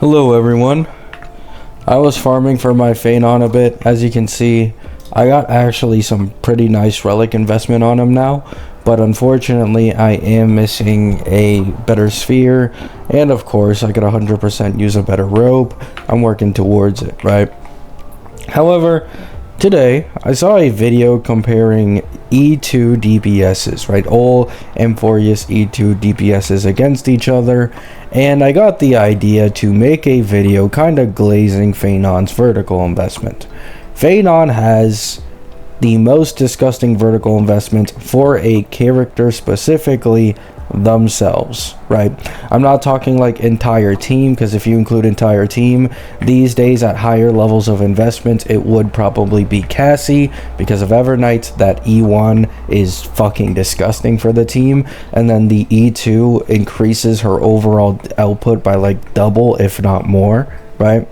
Hello everyone. I was farming for my Feainon a bit. As you can see, I got actually some pretty nice relic investment on him now, but unfortunately I am missing a better sphere, and of course I could 100% use a better rope. I'm working towards it, right? However, today I saw a video comparing E2 DPSs, right? All Amphorius E2 DPSs against each other, and I got the idea to make a video kind of glazing Feainon's vertical investment. Feainon has the most disgusting vertical investment for a character specifically themselves, right? I'm not talking like entire team, because if you include entire team these days at higher levels of investment, it would probably be Cassie because of Evernight. That E1 is fucking disgusting for the team, and then the E2 increases her overall output by like double if not more, right?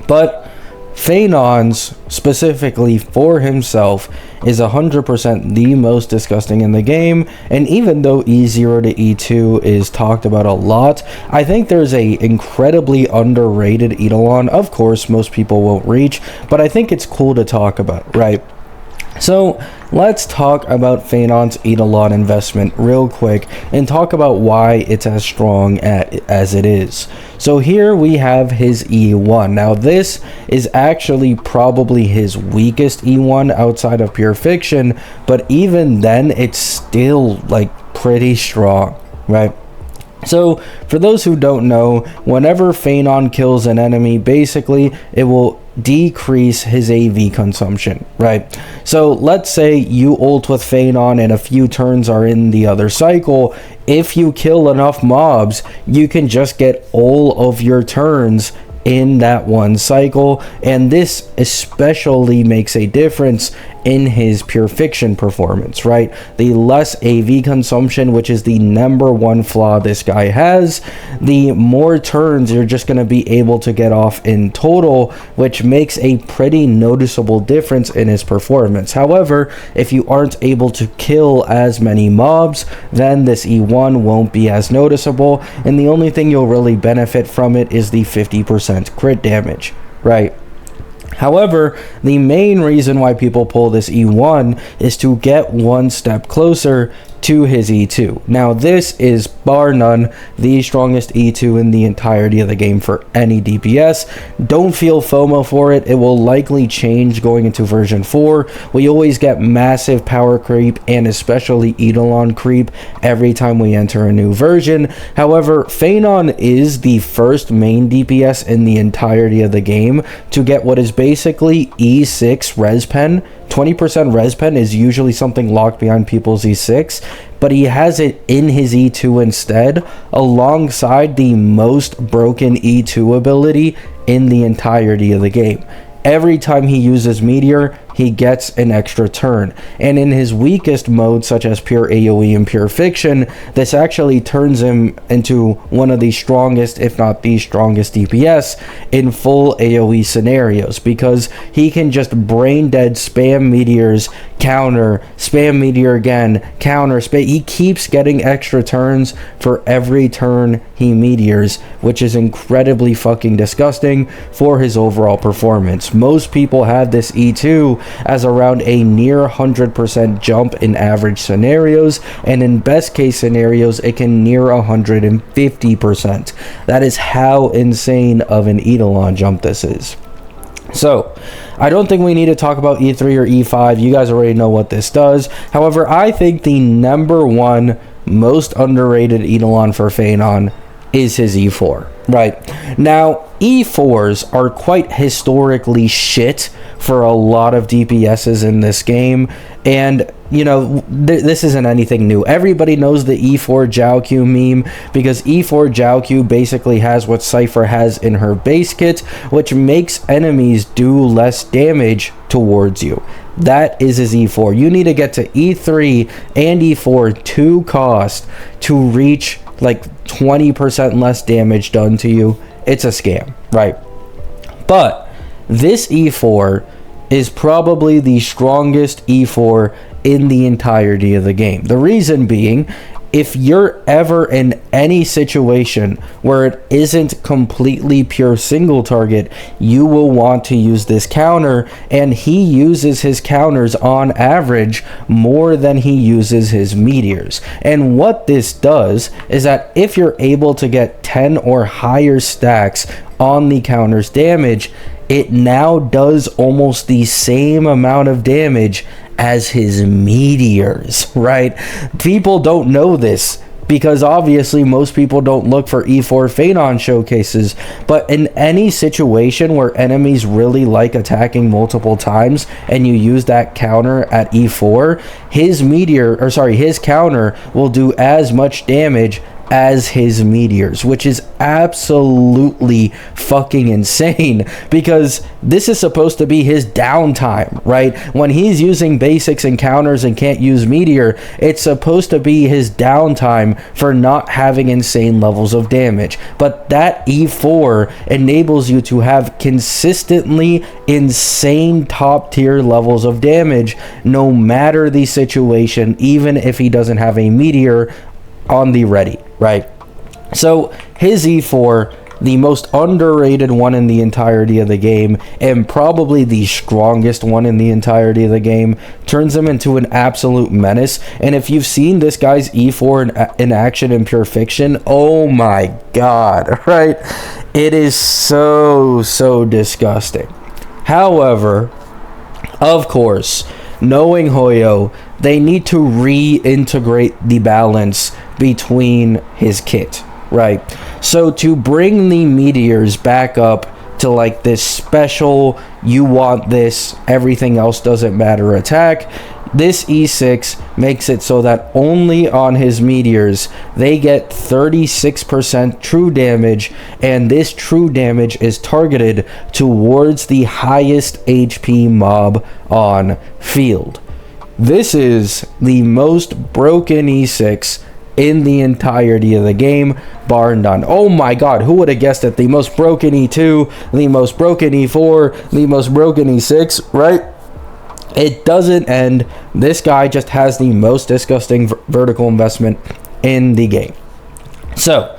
But Feainon's, specifically for himself, is 100% the most disgusting in the game, and even though E0 to E2 is talked about a lot, I think there's a incredibly underrated Eidolon. Of course, most people won't reach, but I think it's cool to talk about, right? So let's talk about Feainon's Eidolon investment real quick and talk about why it's as strong as it is. So here we have his E1. Now this is actually probably his weakest E1 outside of Pure Fiction, but even then it's still like pretty strong, right? So for those who don't know, whenever Feainon kills an enemy, basically it will decrease his AV consumption, right? So let's say you ult with Feainon and a few turns are in the other cycle. If you kill enough mobs, you can just get all of your turns in that one cycle, and this especially makes a difference in his Pure Fiction performance, right? The less AV consumption, which is the #1 flaw this guy has, the more turns you're just going to be able to get off in total, which makes a pretty noticeable difference in his performance. However, if you aren't able to kill as many mobs, then this E1 won't be as noticeable, and the only thing you'll really benefit from it is the 50% crit damage, right? However, the main reason why people pull this E1 is to get one step closer to his E2. Now this is bar none the strongest E2 in the entirety of the game for any DPS. Don't feel FOMO for it. It will likely change going into version 4. We always get massive power creep and especially Eidolon creep every time we enter a new version. However, Feainon is the first main DPS in the entirety of the game to get what is basically E6 res pen. 20% res pen is usually something locked behind people's E6, but he has it in his E2 instead, alongside the most broken E2 ability in the entirety of the game. Every time he uses Meteor, he gets an extra turn, and in his weakest modes such as Pure AoE and Pure Fiction, this actually turns him into one of the strongest, if not the strongest DPS in full AoE scenarios, because he can just brain dead spam meteors, counter, spam meteor again, counter, spam. He keeps getting extra turns for every turn he meteors, which is incredibly fucking disgusting for his overall performance. Most people have this E2 as around a near 100% jump in average scenarios, and in best case scenarios it can near 150%. That is how insane of an Eidolon jump this is. So I don't think we need to talk about E3 or E5. You guys already know what this does. However, I think the #1 most underrated Eidolon for Feainon is his E4. Right now, E4s are quite historically shit for a lot of DPSs in this game, and you know, this isn't anything new. Everybody knows the E4 Jiaoqiu meme, because E4 Jiaoqiu basically has what Cypher has in her base kit, which makes enemies do less damage towards you. That is his E4. You need to get to E3 and E4 to cost to reach like 20% less damage done to you. It's a scam, right? But this E4 is probably the strongest E4 in the entirety of the game. The reason being, if you're ever in any situation where it isn't completely pure single target, you will want to use this counter, and he uses his counters on average more than he uses his meteors. And what this does is that if you're able to get 10 or higher stacks on the counter's damage, it now does almost the same amount of damage as his meteors, right? People don't know this because obviously most people don't look for E4 Feainon showcases, but in any situation where enemies really like attacking multiple times and you use that counter at E4, his counter will do as much damage as his meteors, which is absolutely fucking insane, because this is supposed to be his downtime, right? When he's using basics and counters and can't use meteor, it's supposed to be his downtime for not having insane levels of damage. But that E4 enables you to have consistently insane top tier levels of damage no matter the situation, even if he doesn't have a meteor on the ready, right? So his E4, the most underrated one in the entirety of the game, and probably the strongest one in the entirety of the game, turns him into an absolute menace. And if you've seen this guy's E4 in action in Pure Fiction, oh my god, right? It is so disgusting. However, of course, knowing Hoyo, they need to reintegrate the balance between his kit, right? So to bring the meteors back up to like this special, you want this, everything else doesn't matter attack, this E6 makes it so that only on his meteors they get 36% true damage, and this true damage is targeted towards the highest HP mob on field. This is the most broken E6 in the entirety of the game, bar none. Oh my god, who would have guessed it? The most broken E2, the most broken E4, the most broken E6, right? It doesn't end. This guy just has the most disgusting vertical investment in the game. So,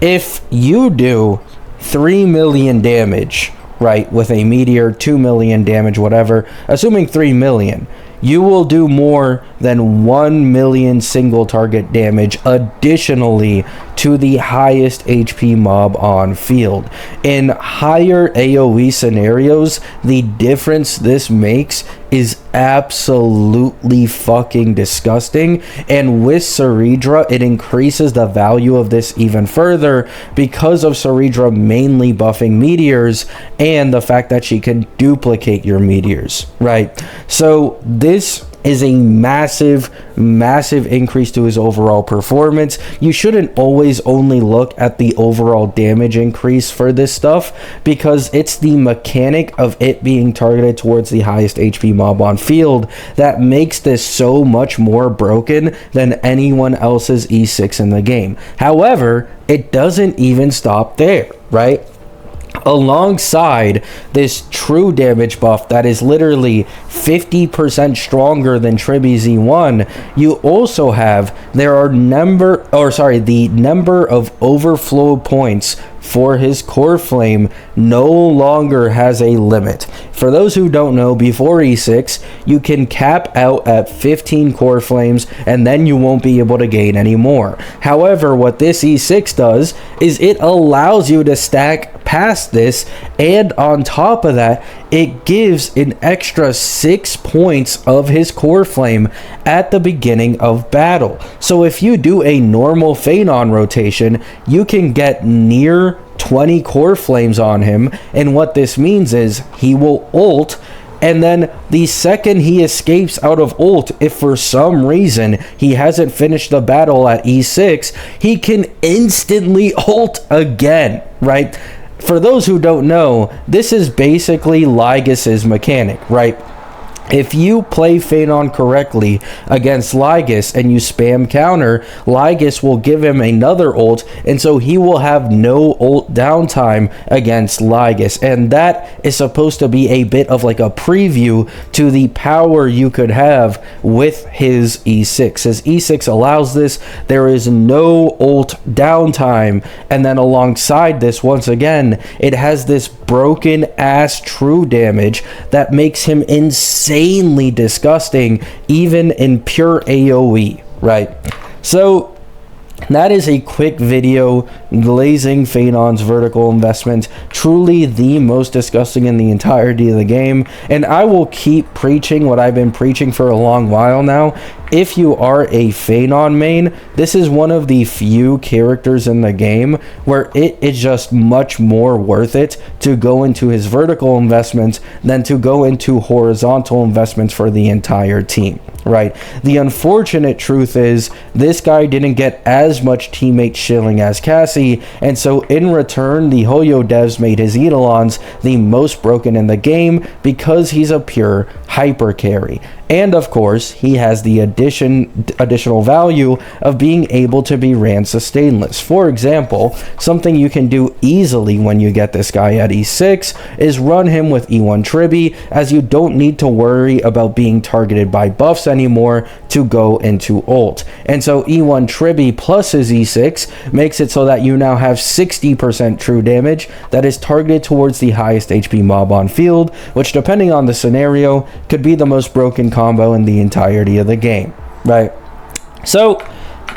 if you do 3 million damage, right, with a meteor, 2 million damage, whatever, assuming 3 million, you will do more than 1 million single target damage additionally to the highest HP mob on field. In higher AoE scenarios, the difference this makes is absolutely fucking disgusting, and with Ceridra it increases the value of this even further because of Ceridra mainly buffing meteors and the fact that she can duplicate your meteors, right? So this is a massive increase to his overall performance. You shouldn't always only look at the overall damage increase for this stuff, because it's the mechanic of it being targeted towards the highest HP mob on field that makes this so much more broken than anyone else's E6 in the game. However, it doesn't even stop there, right? Alongside this true damage buff that is literally 50% stronger than Tribi Z1, you also have the number of overflow points for his core flame no longer has a limit. For those who don't know, before E6 you can cap out at 15 core flames and then you won't be able to gain any more. However, what this E6 does is it allows you to stack past this, and on top of that it gives an extra 6 points of his core flame at the beginning of battle. So if you do a normal Feainon rotation, you can get near 20 core flames on him, and what this means is he will ult, and then the second he escapes out of ult, if for some reason he hasn't finished the battle at E6, he can instantly ult again, right? For those who don't know, this is basically Lygas's mechanic, right? if you play Feainon correctly against Lygus and you spam counter, Lygus will give him another ult, and so he will have no ult downtime against Lygus. And that is supposed to be a bit of like a preview to the power you could have with his E6. His E6 allows this. There is no ult downtime. And then alongside this, once again, it has this broken ass true damage that makes him insanely disgusting even in pure AoE, right? So that is a quick video glazing Feainon's vertical investment. Truly the most disgusting in the entirety of the game. And I will keep preaching what I've been preaching for a long while now. If you are a Feainon main, this is one of the few characters in the game where it is just much more worth it to go into his vertical investments than to go into horizontal investments for the entire team, right? The unfortunate truth is this guy didn't get as much teammate shilling as Cassie, and so in return, the Hoyo devs made his Eidolons the most broken in the game because he's a pure hyper carry. And of course, he has the additional value of being able to be ran sustainless. For example, something you can do easily when you get this guy at E6 is run him with E1 Tribby, as you don't need to worry about being targeted by buffs anymore to go into ult. And so E1 Tribby plus his E6 makes it so that you now have 60% true damage that is targeted towards the highest HP mob on field, which depending on the scenario could be the most broken combo in the entirety of the game, right? So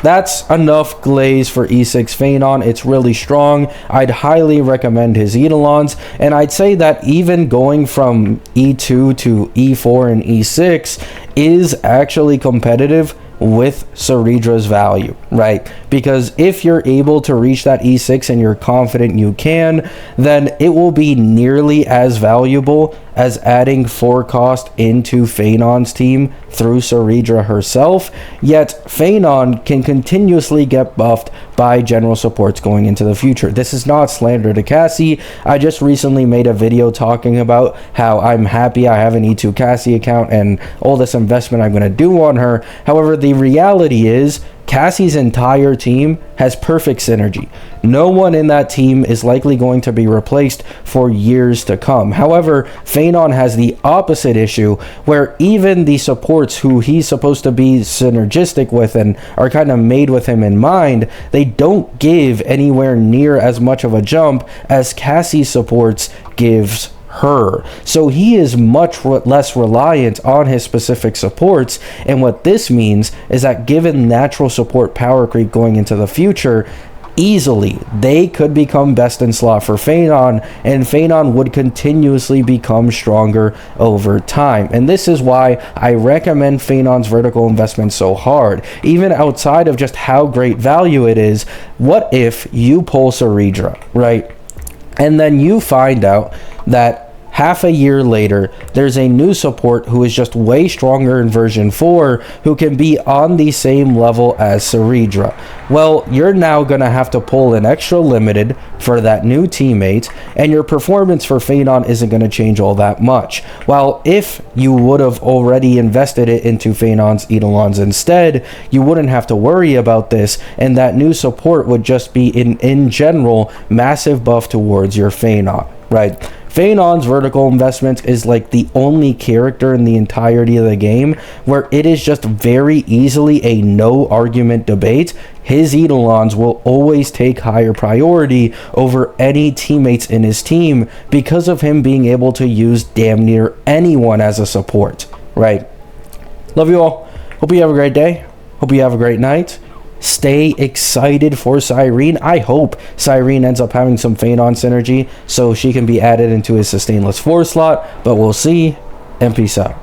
that's enough glaze for E6 Feainon. It's really strong. I'd highly recommend his Eidolons, and I'd say that even going from E2 to E4 and E6 is actually competitive with Ceredra's value, right? Because if you're able to reach that E6 and you're confident you can, then it will be nearly as valuable as adding 4 cost into Feainon's team through Ceredra herself. Yet Feainon can continuously get buffed by general supports going into the future. This is not slander to Cassie. I just recently made a video talking about how I'm happy I have an E2 Cassie account and all this investment I'm going to do on her. However, the reality is Cassie's entire team has perfect synergy. No one in that team is likely going to be replaced for years to come. However, Feainon has the opposite issue where even the supports who he's supposed to be synergistic with and are kind of made with him in mind, they don't give anywhere near as much of a jump as Cassie's supports gives her. So he is much less reliant on his specific supports, and what this means is that given natural support power creep going into the future, easily they could become best in slot for Feainon, and Feainon would continuously become stronger over time. And this is why I recommend Feainon's vertical investment so hard, even outside of just how great value it is. What if you pull Ceredra, right? And then you find out that half a year later, there's a new support who is just way stronger in version 4 who can be on the same level as Ceredra. Well, you're now going to have to pull an extra limited for that new teammate, and your performance for Feainon isn't going to change all that much. While if you would have already invested it into Feainon's Eidolons instead, you wouldn't have to worry about this, and that new support would just be in general massive buff towards your Feainon, right? Feainon's vertical investment is like the only character in the entirety of the game where it is just very easily a no argument debate. His Eidolons will always take higher priority over any teammates in his team because of him being able to use damn near anyone as a support, right? Love you all. Hope you have a great day. Hope you have a great night. Stay excited for Cyrene. I hope Cyrene ends up having some Feainon synergy so she can be added into his sustainless 4 slot, but we'll see, and peace out.